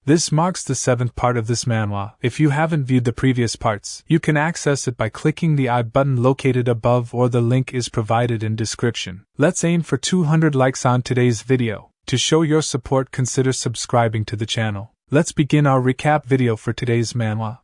This marks the 7th part of this manhwa. If you haven't viewed the previous parts, you can access it by clicking the I button located above, or the link is provided in description. Let's aim for 200 likes on today's video. To show your support, consider subscribing to the channel. Let's begin our recap video for today's manhwa.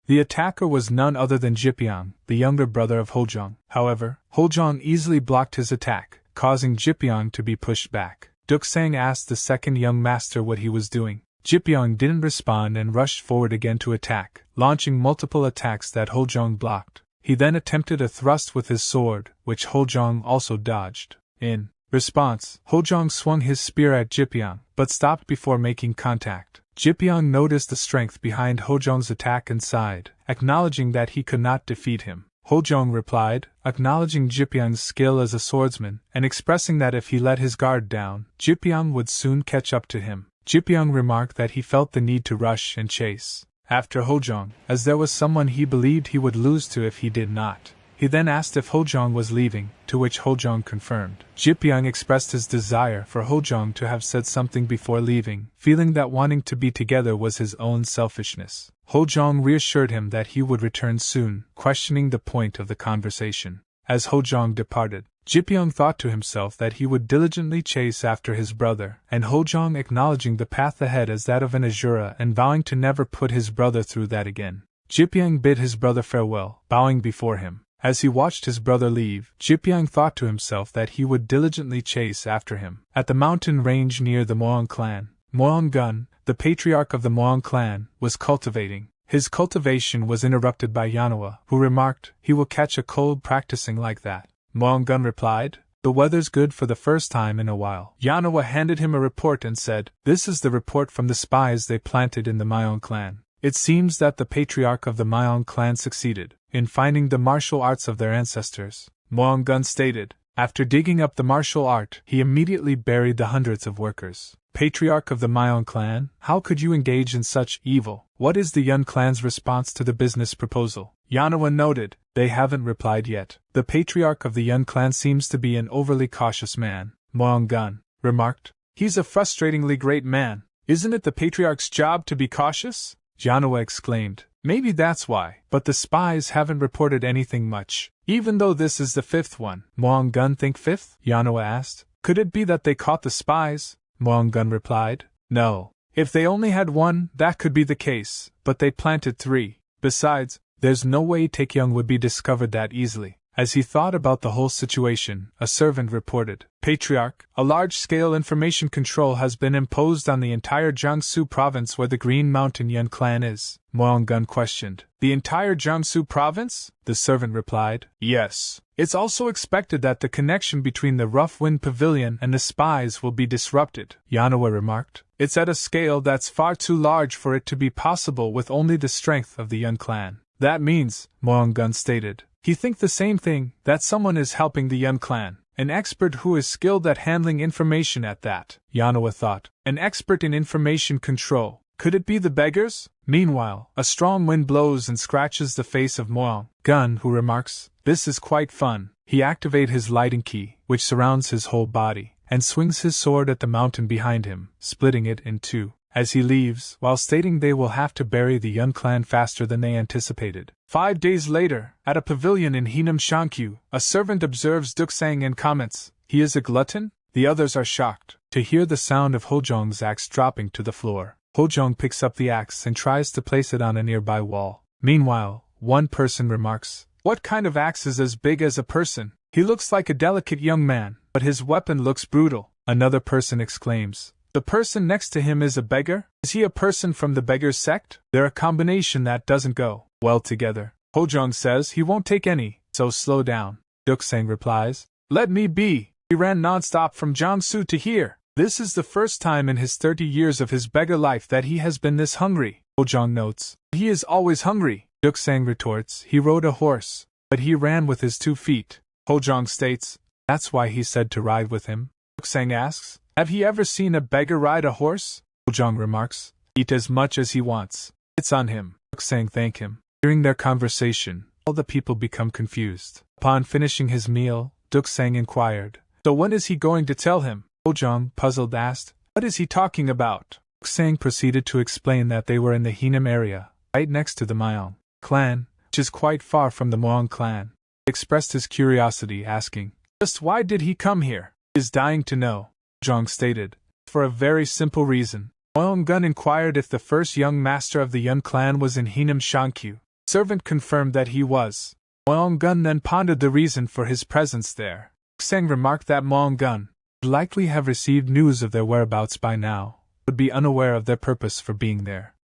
The attacker was none other than Jipyeong, the younger brother of Hojeong. However, Hojeong easily blocked his attack, causing Jipyeong to be pushed back. Duksang asked the second young master what he was doing. Jipyeong didn't respond and rushed forward again to attack, launching multiple attacks that Hojeong blocked. He then attempted a thrust with his sword, which Hojeong also dodged. In response, Hojeong swung his spear at Jipyeong, but stopped before making contact. Jipyeong noticed the strength behind Hojeong's attack and sighed, acknowledging that he could not defeat him. Hojeong replied, acknowledging Jipyeong's skill as a swordsman, and expressing that if he let his guard down, Jipyeong would soon catch up to him. Jipyeong remarked that he felt the need to rush and chase after Hojeong, as there was someone he believed he would lose to if he did not. He then asked if Hojeong was leaving, to which Hojeong confirmed. Jipyeong expressed his desire for Hojeong to have said something before leaving, feeling that wanting to be together was his own selfishness. Hojeong reassured him that he would return soon, questioning the point of the conversation. As Hojeong departed, Jipyeong thought to himself that he would diligently chase after his brother, and Hojeong acknowledging the path ahead as that of an Asura and vowing to never put his brother through that again. Jipyeong bid his brother farewell, bowing before him. As he watched his brother leave, Jipyeong thought to himself that he would diligently chase after him. At the mountain range near the Yeon Clan, Yeon Gun, the patriarch of the Yeon Clan, was cultivating. His cultivation was interrupted by Yeon, who remarked, "He will catch a cold practicing like that." Yeon Gun replied, "The weather's good for the first time in a while." Yeon handed him a report and said, "This is the report from the spies they planted in the Yeon Clan. It seems that the patriarch of the Yeon Clan succeeded in finding the martial arts of their ancestors." Yeon Gun stated, after digging up the martial art, he immediately buried the hundreds of workers. "Patriarch of the Yeon Clan, how could you engage in such evil? What is the Yeon Clan's response to the business proposal?" Yeon noted, "They haven't replied yet. The patriarch of the Yeon Clan seems to be an overly cautious man." Yeon Gun remarked, "He's a frustratingly great man. Isn't it the patriarch's job to be cautious?" Yeon exclaimed, "Maybe that's why, but the spies haven't reported anything much, even though this is the 5th one." Yeon Gun think 5th? Yeon asked. "Could it be that they caught the spies?" Yeon Gun replied, "No. If they only had one, that could be the case, but they planted 3. Besides, there's no way Taekyung would be discovered that easily." As he thought about the whole situation, a servant reported, "Patriarch, a large-scale information control has been imposed on the entire Jiangsu province where the Green Mountain Yeon Clan is." Yeon Gun questioned, "The entire Jiangsu province?" The servant replied, "Yes. It's also expected that the connection between the Rough Wind Pavilion and the spies will be disrupted." Yeon remarked, "It's at a scale that's far too large for it to be possible with only the strength of the Yeon Clan." "That means," Yeon Gun stated, "he thinks the same thing, that someone is helping the Yeon Clan. An expert who is skilled at handling information at that." Yeon thought, "An expert in information control. Could it be the beggars?" Meanwhile, a strong wind blows and scratches the face of Yeon Gun, who remarks, "This is quite fun." He activates his lighting key, which surrounds his whole body, and swings his sword at the mountain behind him, splitting it in 2. As he leaves, while stating they will have to bury the Yeon Clan faster than they anticipated. 5 days later, at a pavilion in Hinam Shankyu, a servant observes Duksang and comments, "He is a glutton?" The others are shocked to hear the sound of Hojeong's axe dropping to the floor. Hojeong picks up the axe and tries to place it on a nearby wall. Meanwhile, one person remarks, "What kind of axe is as big as a person? He looks like a delicate young man, but his weapon looks brutal." Another person exclaims, "The person next to him is a beggar? Is he a person from the beggar sect? They're a combination that doesn't go well together." Hojeong says he won't take any, so slow down. Duksang replies, "Let me be. He ran non-stop from Jiangsu to here. This is the first time in his 30 years of his beggar life that he has been this hungry." Hojeong notes, "He is always hungry." Duksang retorts, "He rode a horse, but he ran with his 2 feet." Hojeong states, "That's why he said to ride with him." Duksang asks, "Have you ever seen a beggar ride a horse?" Hojeong remarks, "Eat as much as he wants. It's on him." Duksang thank him. During their conversation, all the people become confused. Upon finishing his meal, Duksang inquired, "So when is he going to tell him?" Hojeong, puzzled, asked, "What is he talking about?" Sang proceeded to explain that they were in the Hinam area, right next to the Yeon Clan, which is quite far from the Yeon Clan. He expressed his curiosity, asking, "Just why did he come here?" "He is dying to know," Hojeong stated. "For a very simple reason." Yeon Gun inquired if the first young master of the Yeon Clan was in Hinam Shankyu. Servant confirmed that he was. Yeon Gun then pondered the reason for his presence there. Sang remarked that Yeon Gun would likely have received news of their whereabouts by now, would be unaware of their purpose for being there.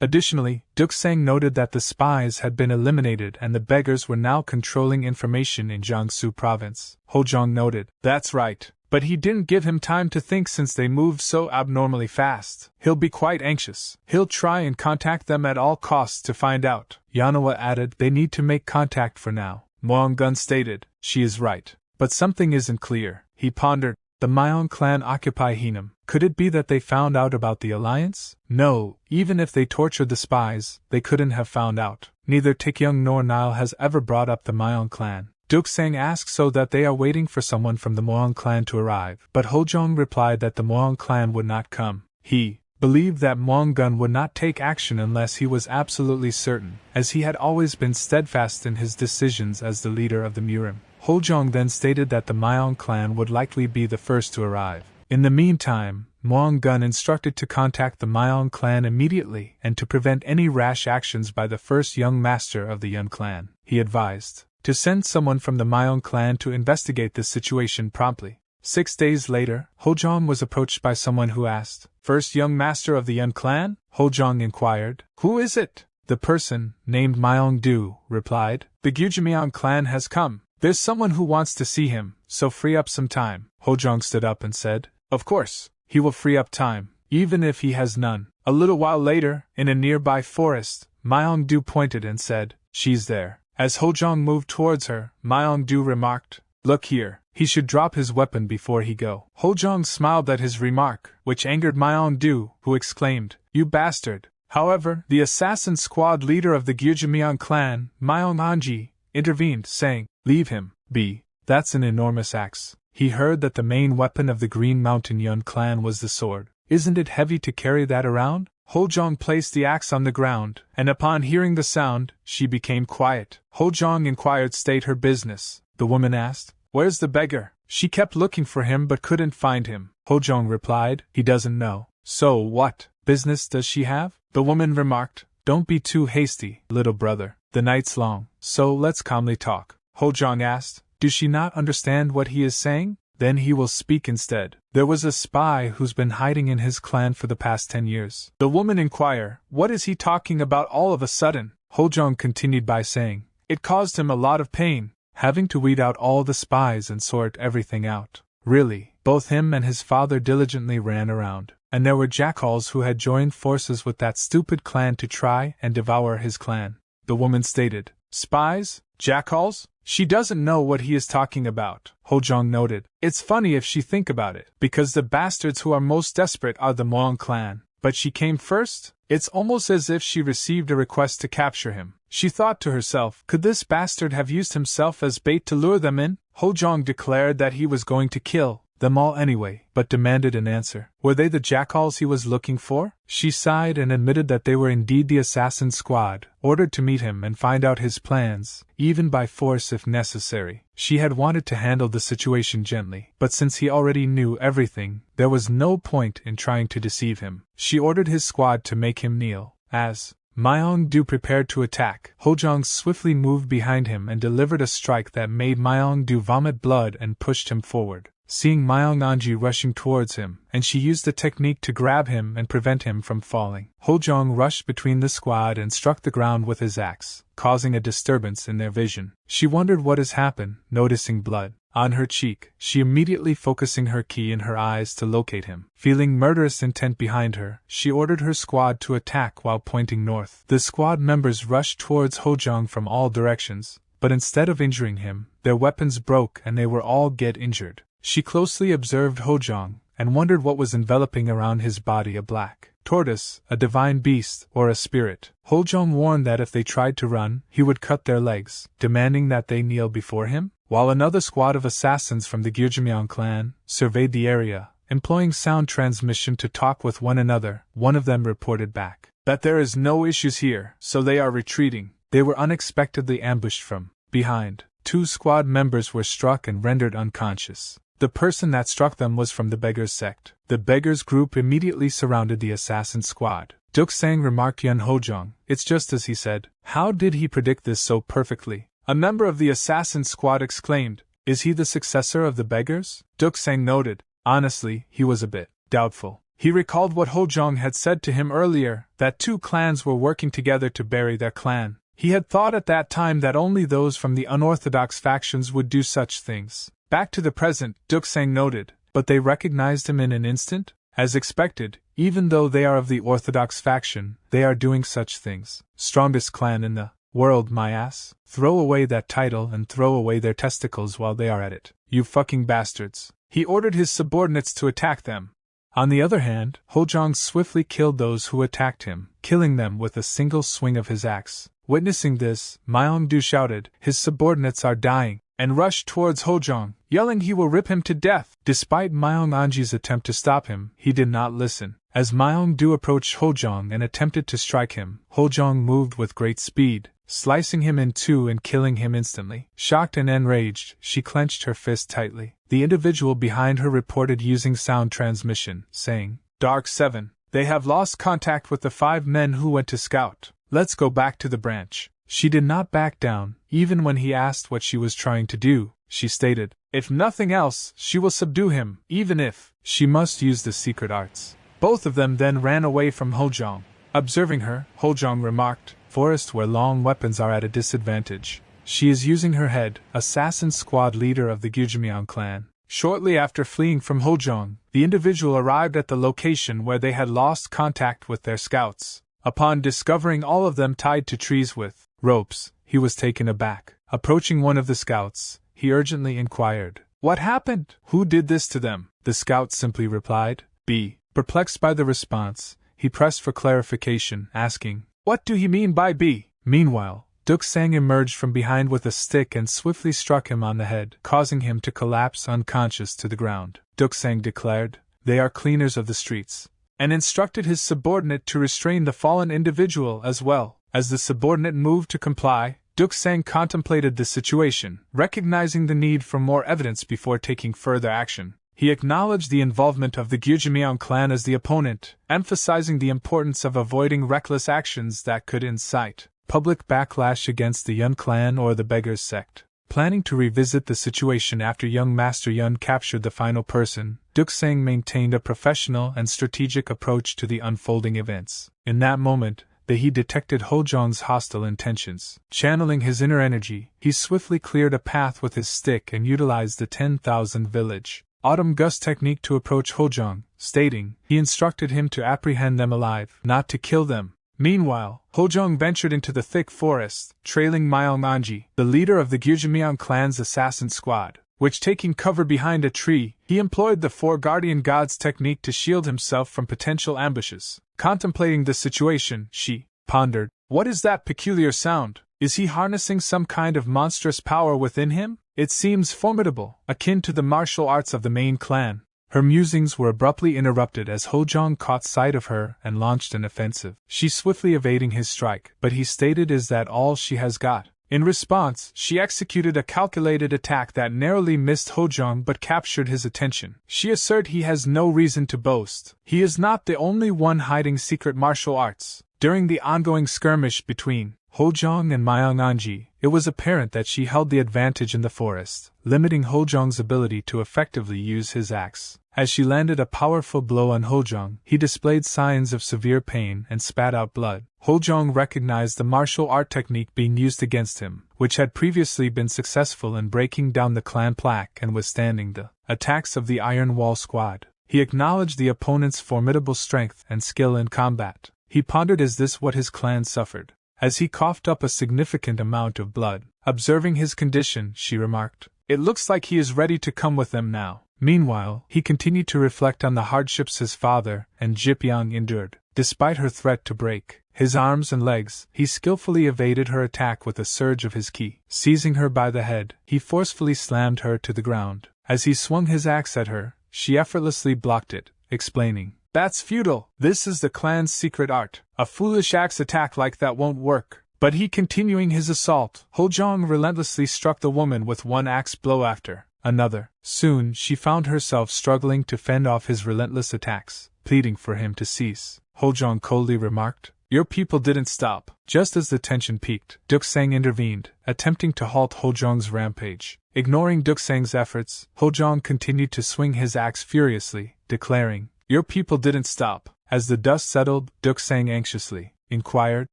Additionally, Sang noted that the spies had been eliminated and the beggars were now controlling information in Jiangsu province. Hojeong noted, "That's right, but he didn't give him time to think since they moved so abnormally fast. He'll be quite anxious. He'll try and contact them at all costs to find out." Yeonhwa added, "They need to make contact for now." Yeon Gun stated, "She is right. But something isn't clear." He pondered, "The Yeon Clan occupy Hinam. Could it be that they found out about the alliance? No, even if they tortured the spies, they couldn't have found out. Neither Taekyung nor Nile has ever brought up the Yeon Clan." Sang asked so that they are waiting for someone from the Yeon Clan to arrive, but Hojeong replied that the Yeon Clan would not come. He believed that Yeon Gun would not take action unless he was absolutely certain, as he had always been steadfast in his decisions as the leader of the Murim. Hojeong then stated that the Yeon Clan would likely be the first to arrive. In the meantime, Yeon Gun instructed to contact the Yeon Clan immediately and to prevent any rash actions by the first young master of the Yeon Clan. He advised to send someone from the Yeon Clan to investigate this situation promptly. 6 days later, Hojeong was approached by someone who asked, "First young master of the Yeon Clan?" Hojeong inquired, "Who is it?" The person, named Myeong-do, replied, "The Yeon Clan has come. There's someone who wants to see him, so free up some time." Hojeong stood up and said, "Of course, he will free up time, even if he has none." A little while later, in a nearby forest, Myeong-do pointed and said, "She's there." As Hojeong moved towards her, Myeong-do remarked, "Look here, he should drop his weapon before he go." Hojeong smiled at his remark, which angered Myeong-do, who exclaimed, "You bastard!" However, the assassin squad leader of the Yeon Clan, Myeong-anji, intervened, saying, "Leave him be. That's an enormous axe." He heard that the main weapon of the Green Mountain Yeon Clan was the sword. "Isn't it heavy to carry that around?" Hojeong placed the axe on the ground, and upon hearing the sound, she became quiet. Hojeong inquired, "State her business." The woman asked, "Where's the beggar?" She kept looking for him but couldn't find him. Hojeong replied, "He doesn't know." "So what business does she have?" The woman remarked, "Don't be too hasty, little brother. The night's long, so let's calmly talk." Hojeong asked, "Does she not understand what he is saying? Then he will speak instead." "There was a spy who's been hiding in his clan for the past 10 years. The woman inquired, "What is he talking about all of a sudden?" Hojeong continued by saying, "It caused him a lot of pain, having to weed out all the spies and sort everything out. Really, both him and his father diligently ran around, and there were jackals who had joined forces with that stupid clan to try and devour his clan." The woman stated, "Spies? Jackals? She doesn't know what he is talking about." Hojeong noted, "It's funny if she think about it, because the bastards who are most desperate are the Yeon Clan. But she came first? It's almost as if she received a request to capture him." She thought to herself, "Could this bastard have used himself as bait to lure them in?" Hojeong declared that he was going to kill them all anyway, but demanded an answer. Were they the jackals he was looking for? She sighed and admitted that they were indeed the assassin squad, ordered to meet him and find out his plans, even by force if necessary. She had wanted to handle the situation gently, but since he already knew everything, there was no point in trying to deceive him. She ordered his squad to make him kneel. As Myeong-do prepared to attack, Hojeong swiftly moved behind him and delivered a strike that made Myeong-do vomit blood and pushed him forward. Seeing Myeong-anji rushing towards him, and she used the technique to grab him and prevent him from falling, Hojeong rushed between the squad and struck the ground with his axe, causing a disturbance in their vision. She wondered what has happened, noticing blood on her cheek. She immediately focusing her ki in her eyes to locate him. Feeling murderous intent behind her, she ordered her squad to attack while pointing north. The squad members rushed towards Hojeong from all directions, but instead of injuring him, their weapons broke and they were all get injured. She closely observed Hojeong, and wondered what was enveloping around his body, a black tortoise, a divine beast, or a spirit. Hojeong warned that if they tried to run, he would cut their legs, demanding that they kneel before him, while another squad of assassins from the Yeon Clan surveyed the area employing sound transmission to talk with one another. One of them reported back that there is no issues here, so they are retreating. They were unexpectedly ambushed from behind. 2 squad members were struck and rendered unconscious. The person that struck them was from the Beggars sect. The Beggars group immediately surrounded the assassin squad. Duksang remarked Yeon Hojeong, "It's just as he said. How did he predict this so perfectly?" A member of the assassin squad exclaimed, "Is he the successor of the Beggars?" Duksang noted, "Honestly, he was a bit doubtful." He recalled what Hojeong had said to him earlier, that 2 clans were working together to bury their clan. He had thought at that time that only those from the unorthodox factions would do such things. Back to the present, Duksang noted, but they recognized him in an instant? As expected, even though they are of the Orthodox faction, they are doing such things. Strongest clan in the world, my ass. Throw away that title and throw away their testicles while they are at it. You fucking bastards. He ordered his subordinates to attack them. On the other hand, Hojeong swiftly killed those who attacked him, killing them with a single swing of his axe. Witnessing this, Myeong-du shouted, "His subordinates are dying," and rushed towards Hojeong, yelling he will rip him to death. Despite Myeong-anji's attempt to stop him, he did not listen. As Myeong-du approached Hojeong and attempted to strike him, Hojeong moved with great speed, slicing him in 2 and killing him instantly. Shocked and enraged, she clenched her fist tightly. The individual behind her reported using sound transmission, saying, "Dark 7, they have lost contact with the 5 men who went to scout. Let's go back to the branch." She did not back down, even when he asked what she was trying to do. She stated, if nothing else, she will subdue him, even if she must use the secret arts. Both of them then ran away from Hojeong. Observing her, Hojeong remarked, "Forest where long weapons are at a disadvantage. She is using her head, assassin squad leader of the Yeon Clan." Shortly after fleeing from Hojeong, the individual arrived at the location where they had lost contact with their scouts. Upon discovering all of them tied to trees with ropes, he was taken aback. Approaching one of the scouts, he urgently inquired, "What happened? Who did this to them?" The scout simply replied, "B." Perplexed by the response, he pressed for clarification, asking, "What do he mean by B?" Meanwhile, Duksang emerged from behind with a stick and swiftly struck him on the head, causing him to collapse unconscious to the ground. Duksang declared, "They are cleaners of the streets," and instructed his subordinate to restrain the fallen individual as well. As the subordinate moved to comply, Duksang contemplated the situation, recognizing the need for more evidence before taking further action. He acknowledged the involvement of the Yeon Clan as the opponent, emphasizing the importance of avoiding reckless actions that could incite public backlash against the Yeon Clan or the Beggars sect. Planning to revisit the situation after young Master Yeon captured the final person, Duksang maintained a professional and strategic approach to the unfolding events. In that moment, he detected Hojeong's hostile intentions. Channeling his inner energy, he swiftly cleared a path with his stick and utilized the 10,000 village autumn gust technique to approach Hojeong, stating he instructed him to apprehend them alive, not to kill them. Meanwhile, Hojeong ventured into the thick forest, trailing Myeong-anji, the leader of the Yeon Clan's assassin squad, which taking cover behind a tree, he employed the 4 guardian gods technique to shield himself from potential ambushes. Contemplating the situation, she pondered, "What is that peculiar sound? Is he harnessing some kind of monstrous power within him? It seems formidable, akin to the martial arts of the main clan." Her musings were abruptly interrupted as Hojeong caught sight of her and launched an offensive. She swiftly evading his strike, but he stated, "Is that all she has got?" In response, she executed a calculated attack that narrowly missed Hojeong but captured his attention. She asserted he has no reason to boast. He is not the only one hiding secret martial arts. During the ongoing skirmish between Hojeong and Myeong-anji, it was apparent that she held the advantage in the forest, limiting Hojeong's ability to effectively use his axe. As she landed a powerful blow on Hojeong, he displayed signs of severe pain and spat out blood. Hojeong recognized the martial art technique being used against him, which had previously been successful in breaking down the clan plaque and withstanding the attacks of the Iron Wall squad. He acknowledged the opponent's formidable strength and skill in combat. He pondered, is this what his clan suffered? As he coughed up a significant amount of blood. Observing his condition, she remarked, "It looks like he is ready to come with them now." Meanwhile, he continued to reflect on the hardships his father and Jipyong endured. Despite her threat to break his arms and legs, he skillfully evaded her attack with a surge of his ki. Seizing her by the head, he forcefully slammed her to the ground. As he swung his axe at her, she effortlessly blocked it, explaining, "That's futile. This is the clan's secret art. A foolish axe attack like that won't work." But he continuing his assault, Hojeong relentlessly struck the woman with one axe blow after another. Soon she found herself struggling to fend off his relentless attacks, pleading for him to cease. Hojeong coldly remarked, "Your people didn't stop." Just as the tension peaked, Duksang intervened, attempting to halt Hojeong's rampage. Ignoring Duksang's efforts, Hojeong continued to swing his axe furiously, declaring, "Your people didn't stop." As the dust settled, Duksang anxiously inquired,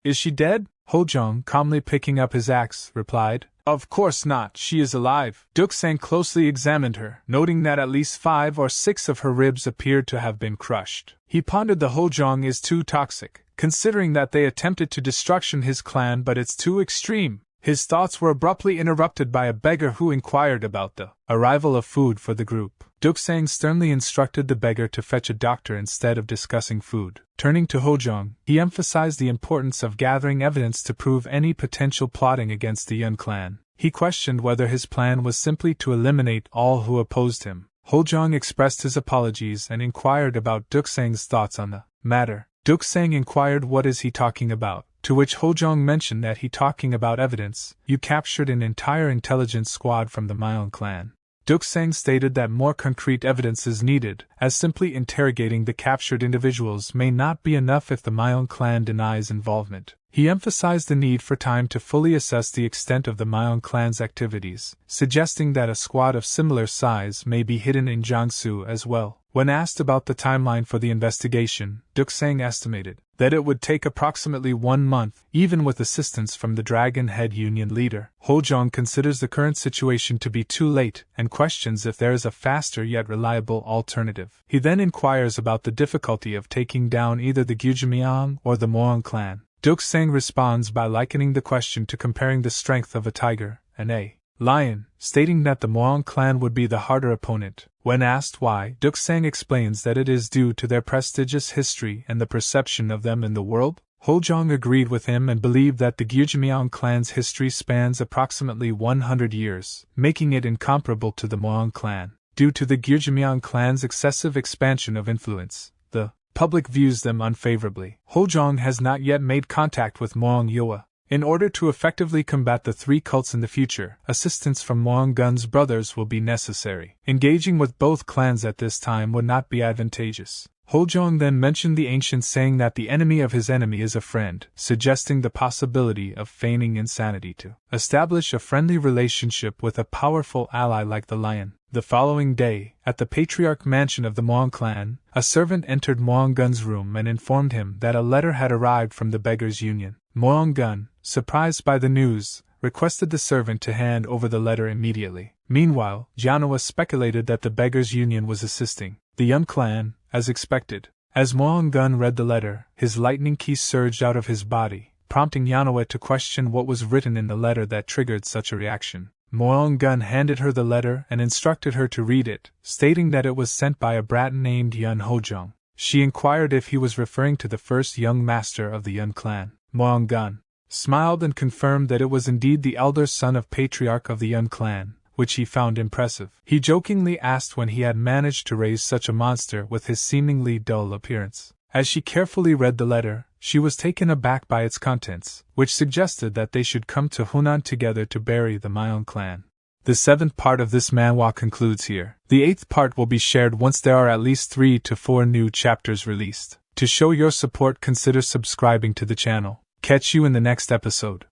"Is she dead?" Hojeong, calmly picking up his axe, replied, "Of course not, she is alive." Duksang closely examined her, noting that at least 5 or 6 of her ribs appeared to have been crushed. He pondered the Hojeong is too toxic, considering that they attempted to destruction his clan, but it's too extreme. His thoughts were abruptly interrupted by a beggar who inquired about the arrival of food for the group. Duksang sternly instructed the beggar to fetch a doctor instead of discussing food. Turning to Hojeong, he emphasized the importance of gathering evidence to prove any potential plotting against the Yeon Clan. He questioned whether his plan was simply to eliminate all who opposed him. Hojeong expressed his apologies and inquired about Duksang's thoughts on the matter. Duksang inquired, "What is he talking about?" To which Hojeong mentioned that he talking about evidence. "You captured an entire intelligence squad from the Yeon Clan." Duksang stated that more concrete evidence is needed, as simply interrogating the captured individuals may not be enough if the Yeon Clan denies involvement. He emphasized the need for time to fully assess the extent of the Yeon Clan's activities, suggesting that a squad of similar size may be hidden in Jiangsu as well. When asked about the timeline for the investigation, Duksang estimated that it would take approximately 1 month, even with assistance from the Dragon Head Union leader. Hojeong considers the current situation to be too late and questions if there is a faster yet reliable alternative. He then inquires about the difficulty of taking down either the Gyujimyeong or the Yeon Clan. Duksang responds by likening the question to comparing the strength of a tiger and a lion, stating that the Yeon Clan would be the harder opponent. When asked why, Duksang explains that it is due to their prestigious history and the perception of them in the world. Hojeong agreed with him and believed that the Gyujimyeong clan's history spans approximately 100 years, making it incomparable to the Yeon Clan. Due to the Gyujimyeong clan's excessive expansion of influence, the public views them unfavorably. Hojeong has not yet made contact with Yeon Yeowa. In order to effectively combat the 3 cults in the future, assistance from Yeon Gun's brothers will be necessary. Engaging with both clans at this time would not be advantageous. Hojeong then mentioned the ancient saying that the enemy of his enemy is a friend, suggesting the possibility of feigning insanity to establish a friendly relationship with a powerful ally like the lion. The following day, at the patriarch mansion of the Yeon Clan, a servant entered Yeon Gun's room and informed him that a letter had arrived from the Beggars' Union. Yeon Gun, surprised by the news, requested the servant to hand over the letter immediately. Meanwhile, Yeon speculated that the Beggars' Union was assisting the Yeon Clan, as expected. As Yeon Gun read the letter, his lightning key surged out of his body, prompting Yeon to question what was written in the letter that triggered such a reaction. Yeon Gun handed her the letter and instructed her to read it, stating that it was sent by a brat named Yeon Hojeong. She inquired if he was referring to the first young master of the Yeon Clan. Yeon Gun smiled and confirmed that it was indeed the elder son of patriarch of the Yeon Clan, which he found impressive. He jokingly asked when he had managed to raise such a monster with his seemingly dull appearance. As she carefully read the letter, she was taken aback by its contents, which suggested that they should come to Hunan together to bury the Yeon Clan. The 7th part of this manhwa concludes here. The 8th part will be shared once there are at least 3 to 4 new chapters released. To show your support, consider subscribing to the channel. Catch you in the next episode.